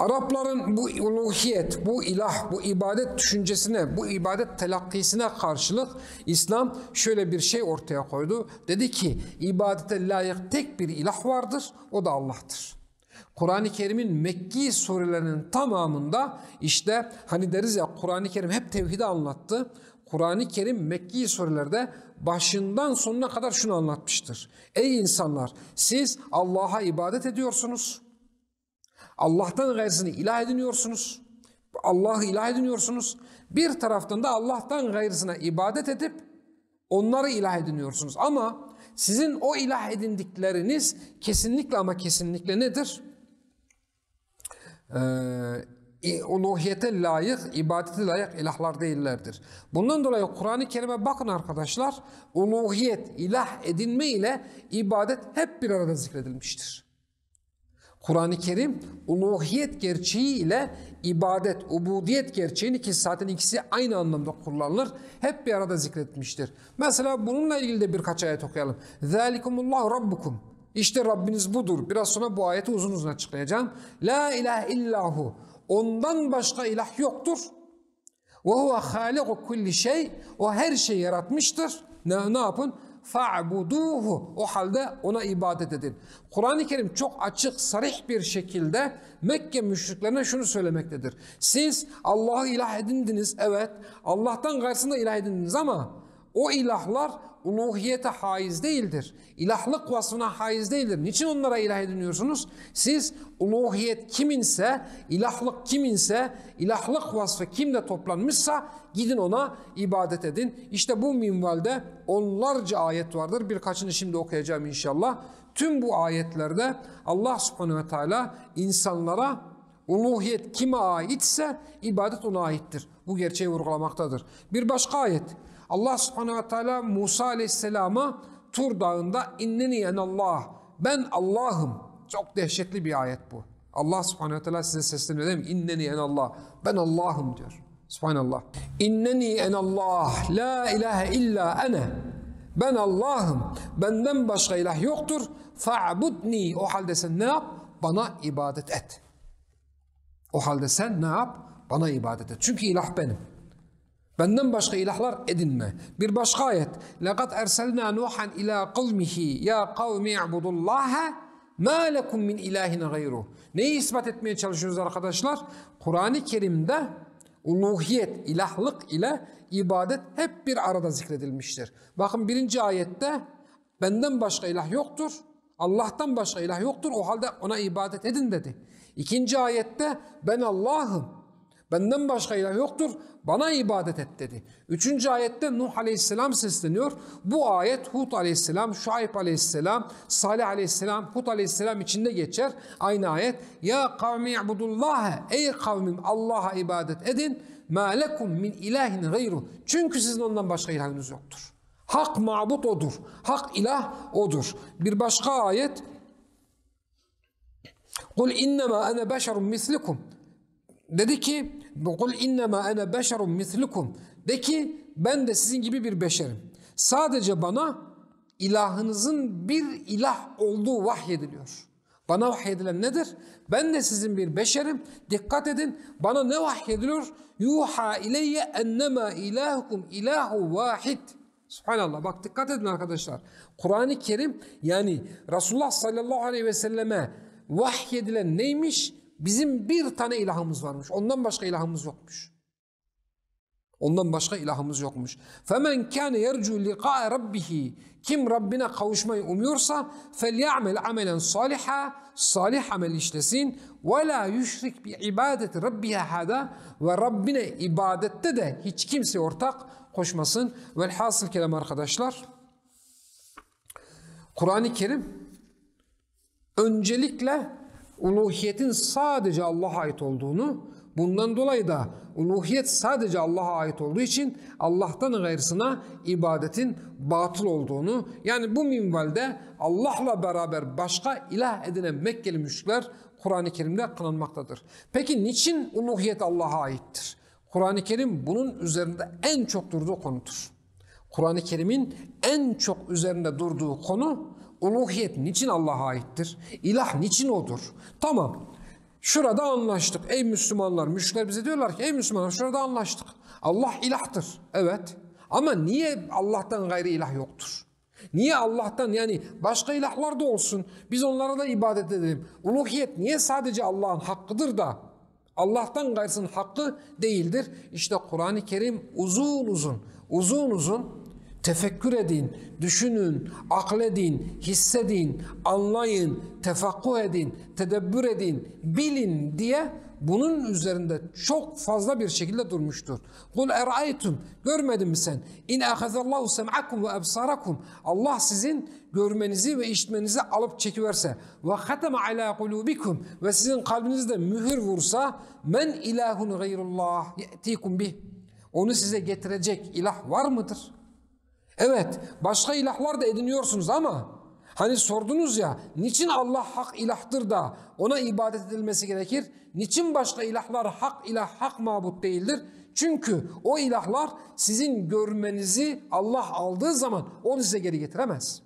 Arapların bu uluhiyet, bu ilah, bu ibadet düşüncesine, bu ibadet telakkisine karşılık İslam şöyle bir şey ortaya koydu. Dedi ki ibadete layık tek bir ilah vardır, o da Allah'tır. Kur'an-ı Kerim'in Mekki surelerinin tamamında işte hani deriz ya Kur'an-ı Kerim hep tevhidi anlattı. Kur'an-ı Kerim Mekki surelerde başından sonuna kadar şunu anlatmıştır. Ey insanlar, siz Allah'a ibadet ediyorsunuz. Allah'tan gayrısını ilah ediniyorsunuz. Allah'ı ilah ediniyorsunuz. Bir taraftan da Allah'tan gayrısına ibadet edip onları ilah ediniyorsunuz. Ama sizin o ilah edindikleriniz kesinlikle ama kesinlikle nedir? Uluhiyete layık, ibadete layık ilahlar değillerdir. Bundan dolayı Kur'an-ı Kerim'e bakın arkadaşlar, uluhiyet, ilah edinme ile ibadet hep bir arada zikredilmiştir. Kur'an-ı Kerim uluhiyet gerçeği ile ibadet, ubudiyet gerçeğini ki zaten ikisi aynı anlamda kullanılır, hep bir arada zikretmiştir. Mesela bununla ilgili de birkaç ayet okuyalım. ذَٰلِكُمُ Rabbukum. İşte Rabbiniz budur. Biraz sonra bu ayeti uzun uzun açıklayacağım. La ilahe illahu. Ondan başka ilah yoktur. Ve huve hâliku kulli şey. O her şeyi yaratmıştır. Ne yapın? Fa'buduhu. O halde ona ibadet edin. Kur'an-ı Kerim çok açık, sarih bir şekilde Mekke müşriklerine şunu söylemektedir. Siz Allah'ı ilah edindiniz. Evet. Allah'tan karşısında ilah edindiniz ama o ilahlar uluhiyete haiz değildir. İlahlık vasfına haiz değildir. Niçin onlara ilah ediniyorsunuz? Siz uluhiyet kiminse, ilahlık kiminse, ilahlık vasfı kimde toplanmışsa gidin ona ibadet edin. İşte bu minvalde onlarca ayet vardır. Birkaçını şimdi okuyacağım inşallah. Tüm bu ayetlerde Allah subhanehu ve teala insanlara uluhiyet kime aitse ibadet ona aittir. Bu gerçeği vurgulamaktadır. Bir başka ayet. Allah subhanehu ve teala Musa aleyhisselama Tur dağında inneni enallah, ben Allah'ım. Çok dehşetli bir ayet bu. Allah subhanehu ve teala size sesleniyor değil mi? İnneni enallah, ben Allah'ım diyor. Subhanallah. İnneni enallah, la ilahe illa ene. Ben Allah'ım, benden başka ilah yoktur. Fa'budni. O halde sen ne yap? Bana ibadet et. O halde sen ne yap? Bana ibadet et. Çünkü ilah benim. Benden başka ilahlar edinme. Bir başka ayet. لَقَدْ اَرْسَلْنَا نُوحًا اِلَى قَوْمِهِ يَا قَوْمِ اعْبُدُ اللّٰهَ مَا لَكُمْ مِنْ اِلَٰهٍ غَيْرُهُ. Neyi ispat etmeye çalışıyoruz arkadaşlar? Kur'an-ı Kerim'de uluhiyet, ilahlık ile ibadet hep bir arada zikredilmiştir. Bakın birinci ayette benden başka ilah yoktur. Allah'tan başka ilah yoktur. O halde ona ibadet edin dedi. İkinci ayette ben Allah'ım. Benden başka ilah yoktur, bana ibadet et dedi. Üçüncü ayette Nuh aleyhisselam sesleniyor. Bu ayet Hud aleyhisselam, Şuayb aleyhisselam, Salih aleyhisselam, Hud aleyhisselam içinde geçer. Aynı ayet. Ya kavmi i'budullâhe. Ey kavmim Allah'a ibadet edin. مَا لَكُمْ مِنْ اِلٰهٍ غَيْرُهُ. Çünkü sizin ondan başka ilahınız yoktur. Hak mabut odur. Hak ilah odur. Bir başka ayet. قُلْ اِنَّمَا اَنَا بَشَرٌ مِثْلِكُمْ. Dedi ki قُلْ اِنَّمَا اَنَا بَشَرٌ مِثْلُكُمْ. De ki ben de sizin gibi bir beşerim. Sadece bana ilahınızın bir ilah olduğu vahyediliyor. Bana vahyedilen nedir? Ben de sizin bir beşerim. Dikkat edin. Bana ne vahyediliyor? Yuha ileyye ennema ilahukum ilahu vahid. Subhanallah. Bak dikkat edin arkadaşlar. Kur'an-ı Kerim yani Resulullah sallallahu aleyhi ve selleme vahyedilen neymiş? Bizim bir tane ilahımız varmış. Ondan başka ilahımız yokmuş. Ondan başka ilahımız yokmuş. فَمَنْ كَانَ يَرْجُوا لِقَاءَ رَبِّهِ. Kim Rabbine kavuşmayı umuyorsa فَلْيَعْمَلْ عَمَلًا صَالِحًا. Salih amel işlesin. وَلَا يُشْرِكْ بِعِبَادَةِ رَبِّهَا هَذَا. Ve Rabbine ibadette de hiç kimse ortak koşmasın. Velhasıl kelam arkadaşlar, Kur'an-ı Kerim öncelikle uluhiyetin sadece Allah'a ait olduğunu, bundan dolayı da uluhiyet sadece Allah'a ait olduğu için Allah'tan gayrısına ibadetin batıl olduğunu, yani bu minvalde Allah'la beraber başka ilah edinen Mekkeli müşrikler Kur'an-ı Kerim'de kınanmaktadır. Peki niçin uluhiyet Allah'a aittir? Kur'an-ı Kerim bunun üzerinde en çok durduğu konudur. Kur'an-ı Kerim'in en çok üzerinde durduğu konu uluhiyet niçin Allah'a aittir? İlah niçin odur? Tamam. Şurada anlaştık. Ey Müslümanlar, müşrikler bize diyorlar ki ey Müslümanlar şurada anlaştık. Allah ilahtır. Evet. Ama niye Allah'tan gayri ilah yoktur? Niye Allah'tan, yani başka ilahlar da olsun, biz onlara da ibadet edelim. Uluhiyet niye sadece Allah'ın hakkıdır da Allah'tan gayrısının hakkı değildir? İşte Kur'an-ı Kerim uzun uzun tefekkür edin, düşünün, akledin, hissedin, anlayın, tefakkuh edin, tedebbür edin, bilin diye bunun üzerinde çok fazla bir şekilde durmuştur. Kul eraytum, görmedin mi sen? İn ahazallahu sem'akum ve ebsarakum. Allah sizin görmenizi ve işitmenizi alıp çekiverse ve hatama ala kulubikum, ve sizin kalbinizde mühür vursa, men ilahun gayrullah ye'tikum bih. Onu size getirecek ilah var mıdır? Evet, başka ilahlar da ediniyorsunuz ama hani sordunuz ya, niçin Allah hak ilahtır da ona ibadet edilmesi gerekir? Niçin başka ilahlar hak ilah, hak mabut değildir? Çünkü o ilahlar sizin görmenizi Allah aldığı zaman onu size geri getiremez.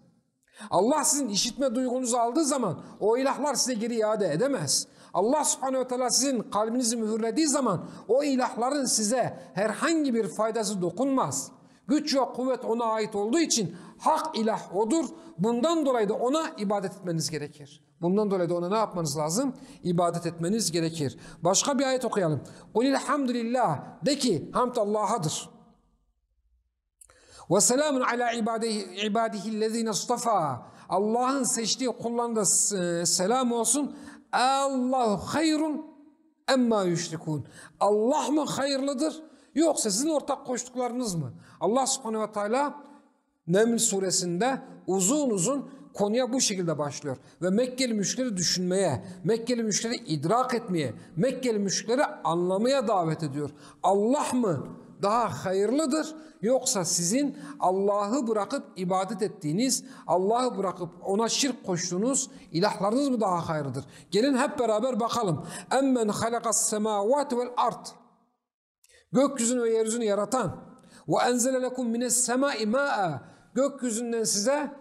Allah sizin işitme duygunuzu aldığı zaman o ilahlar size geri iade edemez. Allah subhanehu ve teala sizin kalbinizi mühürlediği zaman o ilahların size herhangi bir faydası dokunmaz. Güç ve kuvvet ona ait olduğu için hak ilah odur. Bundan dolayı da ona ibadet etmeniz gerekir. Bundan dolayı da ona ne yapmanız lazım? İbadet etmeniz gerekir. Başka bir ayet okuyalım. Kulilhamdülillah, de ki hamd Allah'adır. Ve selamun ala ibadihillezine istafa. Allah'ın seçtiği kullarına selam olsun. Allahu hayrun emma yüşrikun. Allah mı hayırlıdır, yoksa sizin ortak koştuklarınız mı? Allah subhanehu ve teala Neml suresinde uzun uzun konuya bu şekilde başlıyor. Ve Mekkeli müşrikleri düşünmeye, Mekkeli müşrikleri idrak etmeye, Mekkeli müşrikleri anlamaya davet ediyor. Allah mı daha hayırlıdır, yoksa sizin Allah'ı bırakıp ibadet ettiğiniz, Allah'ı bırakıp ona şirk koştuğunuz ilahlarınız mı daha hayırlıdır? Gelin hep beraber bakalım. Emmen halakas semavati vel ard. Gökyüzünü ve yeryüzünü yaratan. Ve enzele lekum mines semai ma'a. Gökyüzünden size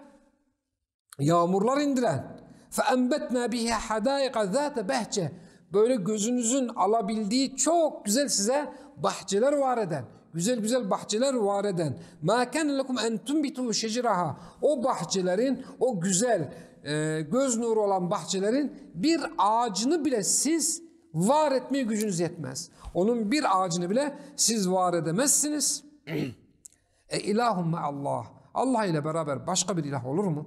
yağmurlar indiren. Fe enbetna bihi hadaiqa zate behçe. Böyle gözünüzün alabildiği çok güzel size bahçeler var eden. Güzel güzel bahçeler var eden. Ma kana lekum en tunbitu şeceraha. O bahçelerin, o güzel göz nuru olan bahçelerin bir ağacını bile siz var etmeye gücünüz yetmez. Onun bir ağacını bile siz var edemezsiniz. İlahum Allah. Allah ile beraber başka bir ilah olur mu?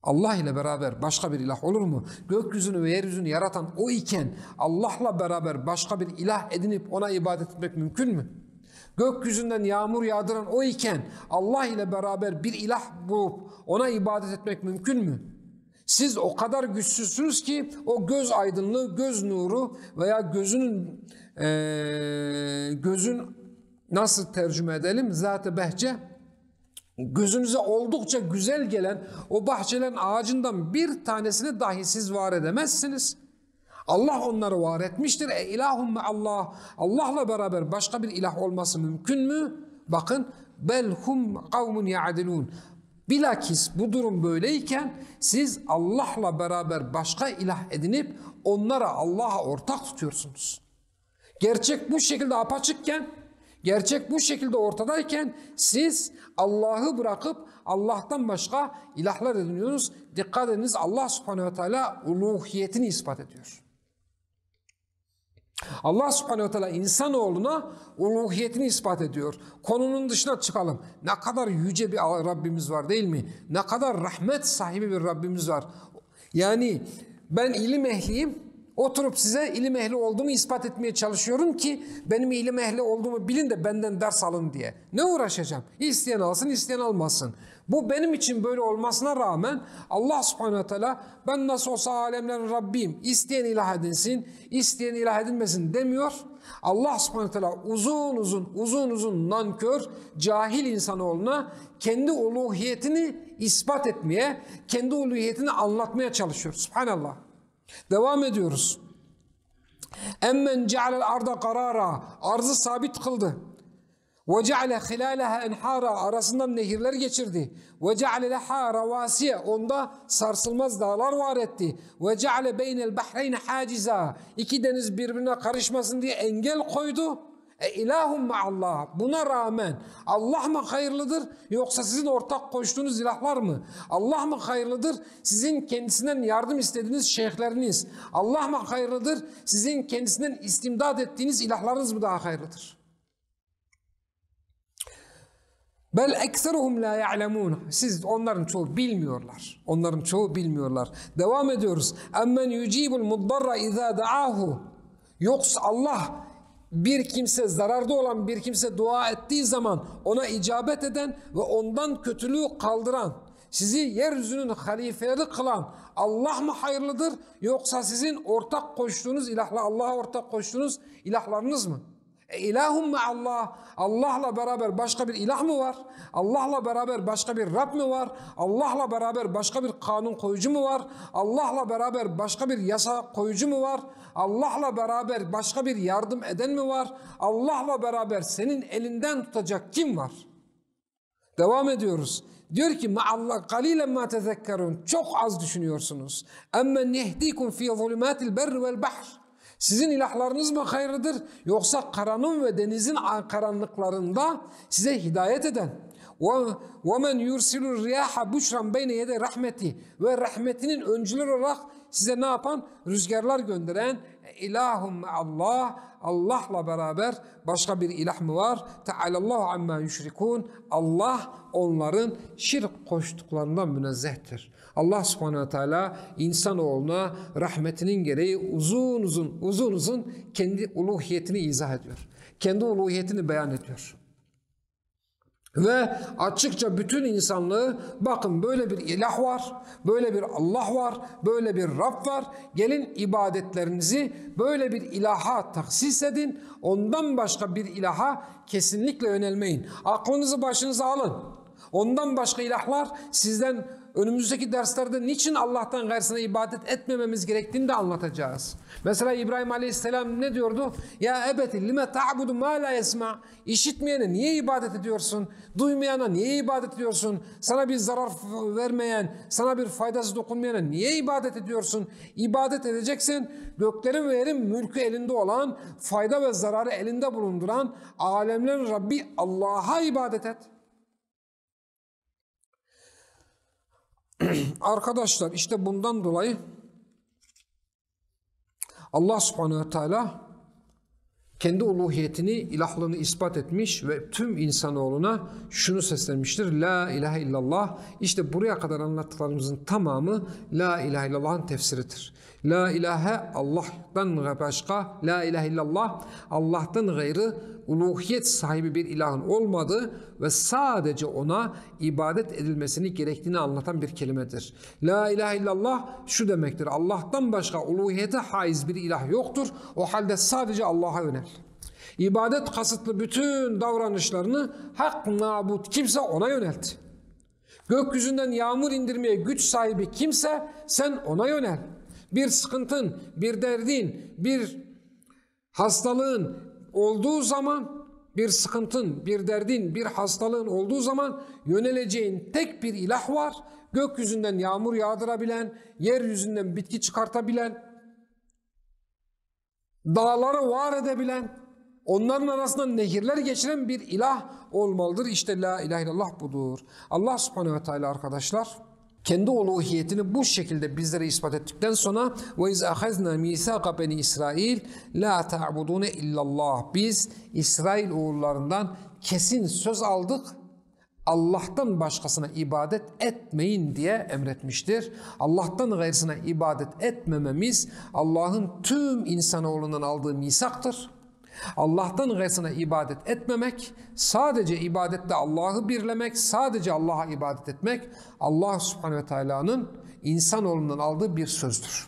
Allah ile beraber başka bir ilah olur mu? Gökyüzünü ve yeryüzünü yaratan o iken Allah'la beraber başka bir ilah edinip ona ibadet etmek mümkün mü? Gökyüzünden yağmur yağdıran o iken Allah ile beraber bir ilah bulup ona ibadet etmek mümkün mü? Siz o kadar güçsüzsünüz ki o göz aydınlığı, göz nuru veya gözün nasıl tercüme edelim? Zat-ı behçe, gözünüze oldukça güzel gelen o bahçelerin ağacından bir tanesini dahi siz var edemezsiniz. Allah onları var etmiştir. İlahum Allah. Allah'la beraber başka bir ilah olması mümkün mü? Bakın, belhum kavmun ya'dilun. Bilakis bu durum böyleyken siz Allah'la beraber başka ilah edinip onlara Allah'a ortak tutuyorsunuz. Gerçek bu şekilde apaçıkken, gerçek bu şekilde ortadayken siz Allah'ı bırakıp Allah'tan başka ilahlar ediniyorsunuz. Dikkat ediniz, Allah subhanehu ve teala uluhiyetini ispat ediyor. Allah subhanehu ve teala insanoğluna uluhiyetini ispat ediyor. Konunun dışına çıkalım. Ne kadar yüce bir Rabbimiz var değil mi? Ne kadar rahmet sahibi bir Rabbimiz var. Yani ben ilim ehliyim. Oturup size ilim ehli olduğumu ispat etmeye çalışıyorum ki benim ilim ehli olduğumu bilin de benden ders alın diye. Ne uğraşacağım? İsteyen alsın, isteyen almasın. Bu benim için böyle olmasına rağmen Allah subhanehu ve teala ben nasıl olsa alemlerin Rabbiyim, İsteyen ilah edinsin, isteyen ilah edinmesin demiyor. Allah subhanehu ve teala uzun uzun nankör, cahil insanoğluna kendi uluhiyetini ispat etmeye, kendi uluhiyetini anlatmaya çalışıyor. Subhanallah. Devam ediyoruz. Emmen cealel arda karara. Arzı sabit kıldı. وَجَعَلَ خِلَالَهَا اَنْحَارًا arasından nehirler geçirdi. وَجَعَلَ لَهَا رَوَاسِيَ onda sarsılmaz dağlar var etti. وَجَعَلَ بَيْنَ الْبَحْرَيْنِ حَاجِزًا iki deniz birbirine karışmasın diye engel koydu. İlahum ma'allah. Buna rağmen Allah mı hayırlıdır yoksa sizin ortak koştuğunuz ilahlar mı? Allah mı hayırlıdır sizin kendisinden yardım istediğiniz şeyhleriniz? Allah mı hayırlıdır sizin kendisinden istimdad ettiğiniz ilahlarınız mı daha hayırlıdır? Bel ekseruhum la ya'lemun. Siz onların çoğu bilmiyorlar. Onların çoğu bilmiyorlar. Devam ediyoruz. Emmen yucibul muddarra iza da'ahu. Yoksa Allah bir kimse zararda olan bir kimse dua ettiği zaman ona icabet eden ve ondan kötülüğü kaldıran, sizi yeryüzünün halifeleri kılan Allah mı hayırlıdır yoksa sizin ortak koştuğunuz ilahla Allah'a ortak koştuğunuz ilahlarınız mı? İlahum Allah. Allah'la beraber başka bir ilah mı var? Allah'la beraber başka bir Rab mı var? Allah'la beraber başka bir kanun koyucu mu var? Allah'la beraber başka bir yasa koyucu mu var? Allah'la beraber başka bir yardım eden mi var? Allah'la beraber senin elinden tutacak kim var? Devam ediyoruz. Diyor ki ma'allah qalilen ma tezekkerun. Çok az düşünüyorsunuz. Emmen yehdikum fi zulümatil berri vel bahr. Sizin ilahlarınız mı hayırlıdır yoksa karanın ve denizin karanlıklarında size hidayet eden? وَمَنْ يُرْسِلُ الرِّيَاحَ بُشْرًا بَيْنَ يَدَ rahmeti ve rahmetinin öncüleri olarak size ne yapan? Rüzgarlar gönderen ilahum Allah. Allah'la beraber başka bir ilah mı var? Tealallahu amma yüşrikun. Allah onların şirk koştuklarından münezzehtir. Allah subhanehu ve teala insanoğluna rahmetinin gereği uzun uzun kendi uluhiyetini izah ediyor. Kendi uluhiyetini beyan ediyor. Ve açıkça bütün insanlığı bakın böyle bir ilah var, böyle bir Allah var, böyle bir Rab var. Gelin ibadetlerinizi böyle bir ilaha tahsis edin. Ondan başka bir ilaha kesinlikle yönelmeyin. Aklınızı başınıza alın. Ondan başka ilahlar sizden önümüzdeki derslerde niçin Allah'tan gayrısına ibadet etmememiz gerektiğini de anlatacağız. Mesela İbrahim Aleyhisselam ne diyordu? Ya ebeti lime ta'budu ma la yesma. İşitmeyene niye ibadet ediyorsun? Duymayana niye ibadet ediyorsun? Sana bir zarar vermeyen, sana bir faydası dokunmayana niye ibadet ediyorsun? İbadet edeceksen göklerin ve yerin mülkü elinde olan, fayda ve zararı elinde bulunduran alemlerin Rabbi Allah'a ibadet et. Arkadaşlar işte bundan dolayı Allah subhanehu ve teala kendi uluhiyetini, ilahlığını ispat etmiş ve tüm insanoğluna şunu seslenmiştir. La ilahe illallah. İşte buraya kadar anlattıklarımızın tamamı La ilahe illallah'ın tefsiridir. La ilahe Allah'tan başka, La ilahe illallah Allah'tan gayrı uluhiyet sahibi bir ilahın olmadığı ve sadece ona ibadet edilmesini gerektiğini anlatan bir kelimedir. La ilahe illallah şu demektir. Allah'tan başka uluhiyete haiz bir ilah yoktur. O halde sadece Allah'a yönel. İbadet kasıtlı bütün davranışlarını hak mabut kimse ona yönelt. Gökyüzünden yağmur indirmeye güç sahibi kimse sen ona yönel. Bir sıkıntın, bir derdin, bir hastalığın olduğu zaman, bir sıkıntın, bir derdin, bir hastalığın olduğu zaman yöneleceğin tek bir ilah var. Gökyüzünden yağmur yağdırabilen, yeryüzünden bitki çıkartabilen, dağları var edebilen, onların arasından nehirler geçiren bir ilah olmalıdır. İşte la ilahe illallah budur. Allah subhanehu ve teala arkadaşlar kendi uluhiyetini bu şekilde bizlere ispat ettikten sonra وَاِذْ اَخَذْنَا مِيثَاقَ بَنِي İsrail لَا تَعْبُدُونَ illallah. Biz İsrail oğullarından kesin söz aldık. Allah'tan başkasına ibadet etmeyin diye emretmiştir. Allah'tan gayrısına ibadet etmememiz Allah'ın tüm insanoğlundan aldığı misaktır. Allah'tan gayrısına ibadet etmemek, sadece ibadette Allah'ı birlemek, sadece Allah'a ibadet etmek Allah subhanehu ve teala'nın insanoğlundan aldığı bir sözdür.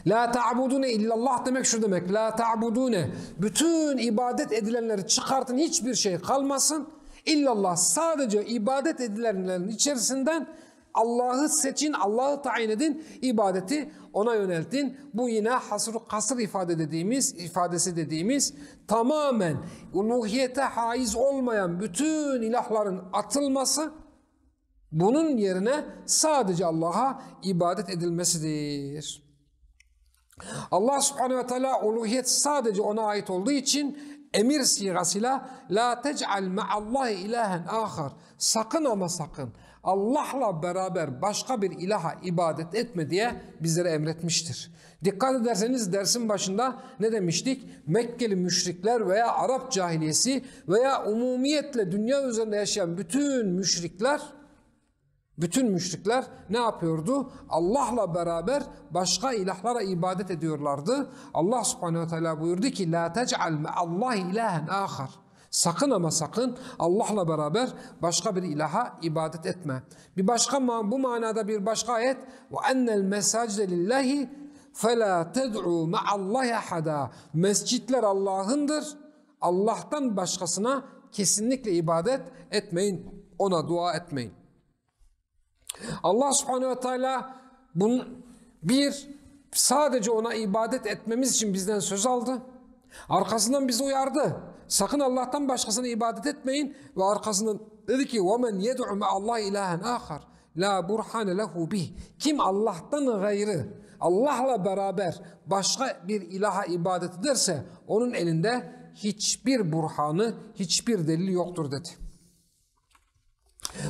La ta'budune illallah demek şu demek. La ta'budune, bütün ibadet edilenleri çıkartın, hiçbir şey kalmasın. İllallah, sadece ibadet edilenlerin içerisinden Allah'ı seçin, Allah'ı tayin edin, ibadeti ona yöneltin. Bu yine kasır ifadesi dediğimiz tamamen uluhiyete haiz olmayan bütün ilahların atılması, bunun yerine sadece Allah'a ibadet edilmesidir. Allah subhanehu ve teala uluhiyet sadece ona ait olduğu için emir sigasıyla la tec'al ma'allahi ilahen ahar, sakın ama sakın Allah'la beraber başka bir ilaha ibadet etme diye bizlere emretmiştir. Dikkat ederseniz dersin başında ne demiştik? Mekkeli müşrikler veya Arap cahiliyesi veya umumiyetle dünya üzerinde yaşayan bütün müşrikler ne yapıyordu? Allah'la beraber başka ilahlara ibadet ediyorlardı. Allah subhanehu ve teala buyurdu ki la tec'al me'allahi ilahen ahar. Sakın ama sakın Allah'la beraber başka bir ilaha ibadet etme. Bu manada bir başka ayet ve ennel mesacide lillahi fela ted'u ma'allahi ahada. Mescitler Allah'ındır. Allah'tan başkasına kesinlikle ibadet etmeyin. Ona dua etmeyin. Allah subhanehu ve teala sadece ona ibadet etmemiz için bizden söz aldı. Arkasından bizi uyardı. Sakın Allah'tan başkasına ibadet etmeyin. Ve arkasından dedi ki وَمَنْ يَدْعُ مَا اللّٰهِ اِلٰهًا آخَرٍ لَا بُرْحَانَ لَهُ بِهِ. Kim Allah'tan gayrı, Allah'la beraber başka bir ilaha ibadet ederse onun elinde hiçbir burhanı, hiçbir delili yoktur dedi.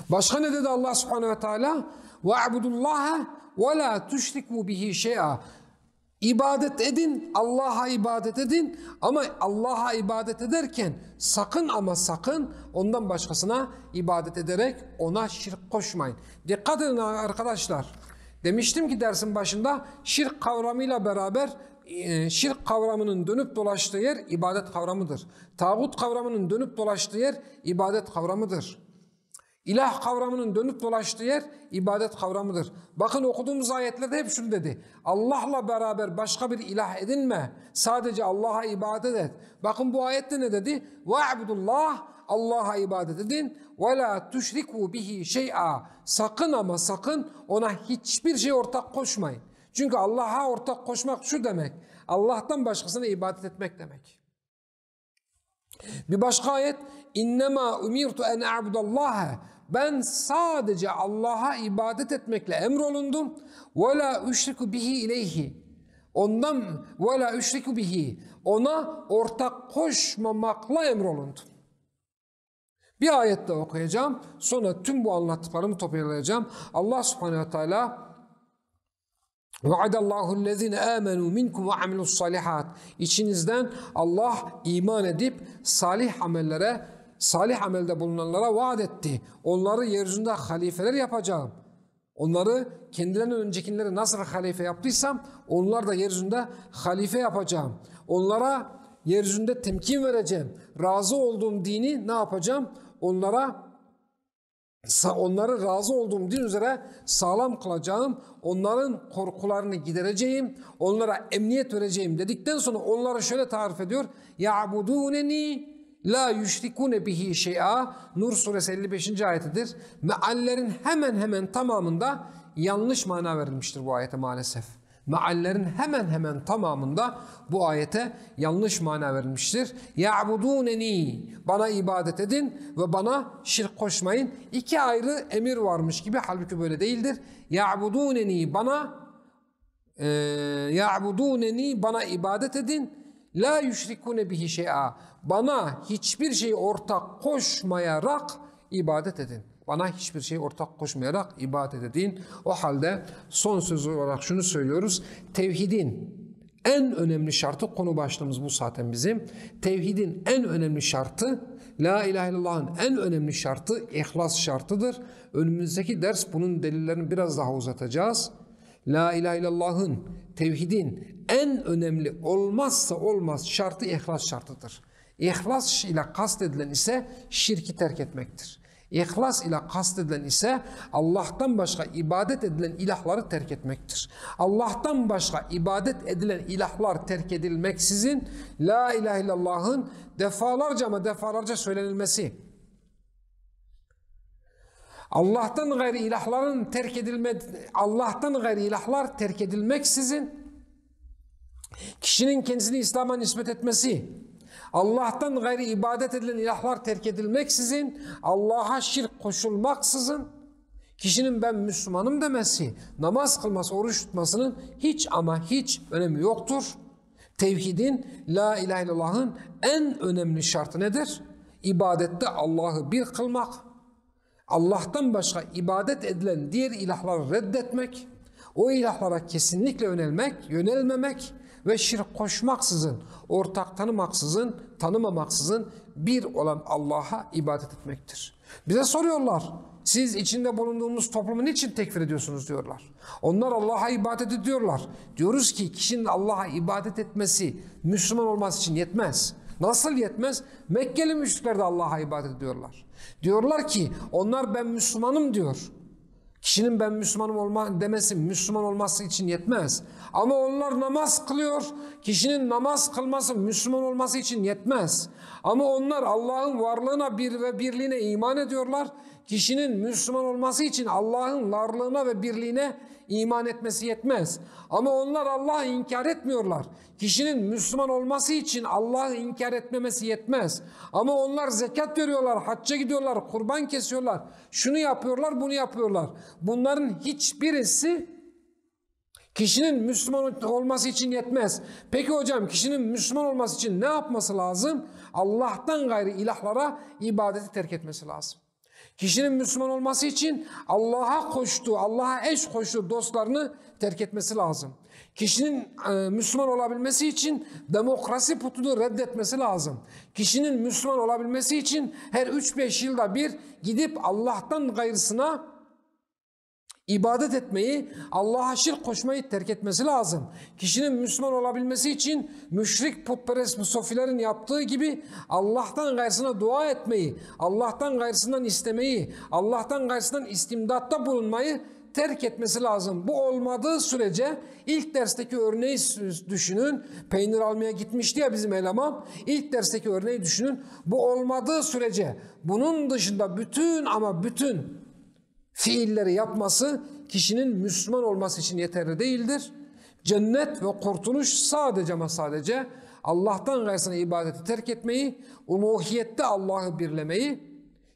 Başka ne dedi Allah subhanehu ve teala? وَاعْبُدُ اللّٰهَ وَلَا تُشْرِكُوا بِهِ شَيْئًا. İbadet edin, Allah'a ibadet edin ama Allah'a ibadet ederken sakın ama sakın ondan başkasına ibadet ederek ona şirk koşmayın. Dikkat edin arkadaşlar. Demiştim ki dersin başında şirk kavramıyla beraber şirk kavramının dönüp dolaştığı yer ibadet kavramıdır. Tağut kavramının dönüp dolaştığı yer ibadet kavramıdır. İlah kavramının dönüp dolaştığı yer ibadet kavramıdır. Bakın okuduğumuz ayetlerde hep şunu dedi. Allah'la beraber başka bir ilah edinme. Sadece Allah'a ibadet et. Bakın bu ayette ne dedi? وَاعْبُدُ Allah'a ibadet edin. وَلَا تُشْرِكُوا بِهِ شَيْئًا. Sakın ama sakın ona hiçbir şey ortak koşmayın. Çünkü Allah'a ortak koşmak şu demek. Allah'tan başkasına ibadet etmek demek. Bir başka ayet İnnemâ umirtu en a'budallaha. Ben sadece Allah'a ibadet etmekle emrolundum. Ve la üşriku bihi ileyhi. Ona ortak koşmamakla emrolundum. Bir ayette okuyacağım. Sonra tüm bu anlattıklarımı toparlayacağım. Allah subhanehu ve teala وَعَدَ الَّذِينَ آمَنُوا مِنْكُمْ وَعَمِلُوا الصَّالِحَاتِ. İçinizden Allah iman edip salih amelde bulunanlara vaat etti. Onları yeryüzünde halifeler yapacağım. Onları kendilerinden öncekileri nasıl halife yaptıysam onlar da yeryüzünde halife yapacağım. Onlara yeryüzünde temkin vereceğim. Razı olduğum dini ne yapacağım? Onları razı olduğum din üzere sağlam kılacağım. Onların korkularını gidereceğim. Onlara emniyet vereceğim dedikten sonra onları şöyle tarif ediyor. يَعْبُدُونَنِي La yüşrikune bihi şey'a. Nur suresi 55. ayetidir. Meallerin hemen tamamında yanlış mana verilmiştir bu ayete maalesef. Meallerin hemen tamamında bu ayete yanlış mana verilmiştir. Ya'buduneni, bana ibadet edin ve bana şirk koşmayın. İki ayrı emir varmış gibi, halbuki böyle değildir. Ya'buduneni, bana ibadet edin. La yüşrikune bihi şey'a. Bana hiçbir şey ortak koşmayarak ibadet edin. Bana hiçbir şey ortak koşmayarak ibadet edin. O halde son söz olarak şunu söylüyoruz. Tevhidin en önemli şartı, konu başlığımız bu zaten bizim. Tevhidin en önemli şartı, La ilahe illallah'ın en önemli şartı ihlas şartıdır. Önümüzdeki ders bunun delillerini biraz daha uzatacağız. La ilahe illallah'ın, tevhidin en önemli olmazsa olmaz şartı ihlas şartıdır. İhlas ile kastedilen ise şirki terk etmektir. İhlas ile kastedilen ise Allah'tan başka ibadet edilen ilahları terk etmektir. Allah'tan başka ibadet edilen ilahlar terk edilmeksizin La ilahe illallah'ın defalarca söylenilmesi, Allah'tan gayri ilahlar terk edilmeksizin kişinin kendisini İslam'a nispet etmesi, Allah'tan gayri ibadet edilen ilahlar terk edilmeksizin, Allah'a şirk koşulmaksızın kişinin ben Müslümanım demesi, namaz kılması, oruç tutmasının hiç ama hiç önemi yoktur. Tevhidin, la ilahe illallah'ın en önemli şartı nedir? İbadette Allah'ı bir kılmak, Allah'tan başka ibadet edilen diğer ilahları reddetmek, o ilahlara kesinlikle yönelmemek ve şirk koşmaksızın, ortak tanımamaksızın bir olan Allah'a ibadet etmektir. Bize soruyorlar, siz içinde bulunduğumuz toplumu niçin tekfir ediyorsunuz diyorlar. Onlar Allah'a ibadet ediyorlar. Diyoruz ki kişinin Allah'a ibadet etmesi Müslüman olması için yetmez. Nasıl yetmez? Mekkeli müşrikler de Allah'a ibadet ediyorlar. Diyorlar ki onlar ben Müslümanım diyor. Kişinin ben Müslümanım demesi Müslüman olması için yetmez. Ama onlar namaz kılıyor. Kişinin namaz kılması Müslüman olması için yetmez. Ama onlar Allah'ın varlığına ve birliğine iman ediyorlar. Kişinin Müslüman olması için Allah'ın varlığına ve birliğine iman etmesi yetmez. Ama onlar Allah'ı inkar etmiyorlar. Kişinin Müslüman olması için Allah'ı inkar etmemesi yetmez. Ama onlar zekat veriyorlar, hacca gidiyorlar, kurban kesiyorlar. Şunu yapıyorlar, bunu yapıyorlar. Bunların hiçbirisi kişinin Müslüman olması için yetmez. Peki hocam kişinin Müslüman olması için ne yapması lazım? Allah'tan gayri ilahlara ibadeti terk etmesi lazım. Kişinin Müslüman olması için Allah'a eş koştuğu dostlarını terk etmesi lazım. Kişinin Müslüman olabilmesi için demokrasi putunu reddetmesi lazım. Kişinin Müslüman olabilmesi için her 3-5 yılda bir gidip Allah'tan gayrısına ibadet etmeyi, Allah'a şirk koşmayı terk etmesi lazım. Kişinin Müslüman olabilmesi için müşrik putperest sofilerin yaptığı gibi Allah'tan gayrısına dua etmeyi, Allah'tan gayrısından istemeyi, Allah'tan gayrısından istimdatta bulunmayı terk etmesi lazım. Bu olmadığı sürece ilk dersteki örneği düşünün. Peynir almaya gitmişti ya bizim eleman. İlk dersteki örneği düşünün. Bu olmadığı sürece bunun dışında bütün fiilleri yapması kişinin Müslüman olması için yeterli değildir. Cennet ve kurtuluş sadece Allah'tan gayrısına ibadeti terk etmeyi, uluhiyette Allah'ı birlemeyi,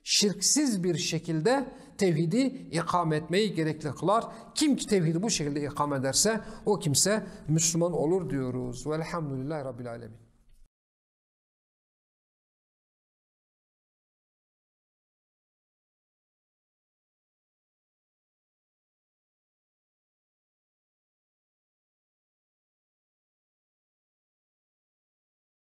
şirksiz bir şekilde tevhidi ikame etmeyi gerekli kılar. Kim ki tevhidi bu şekilde ikame ederse o kimse Müslüman olur diyoruz. Velhamdülillahi Rabbil Alemin.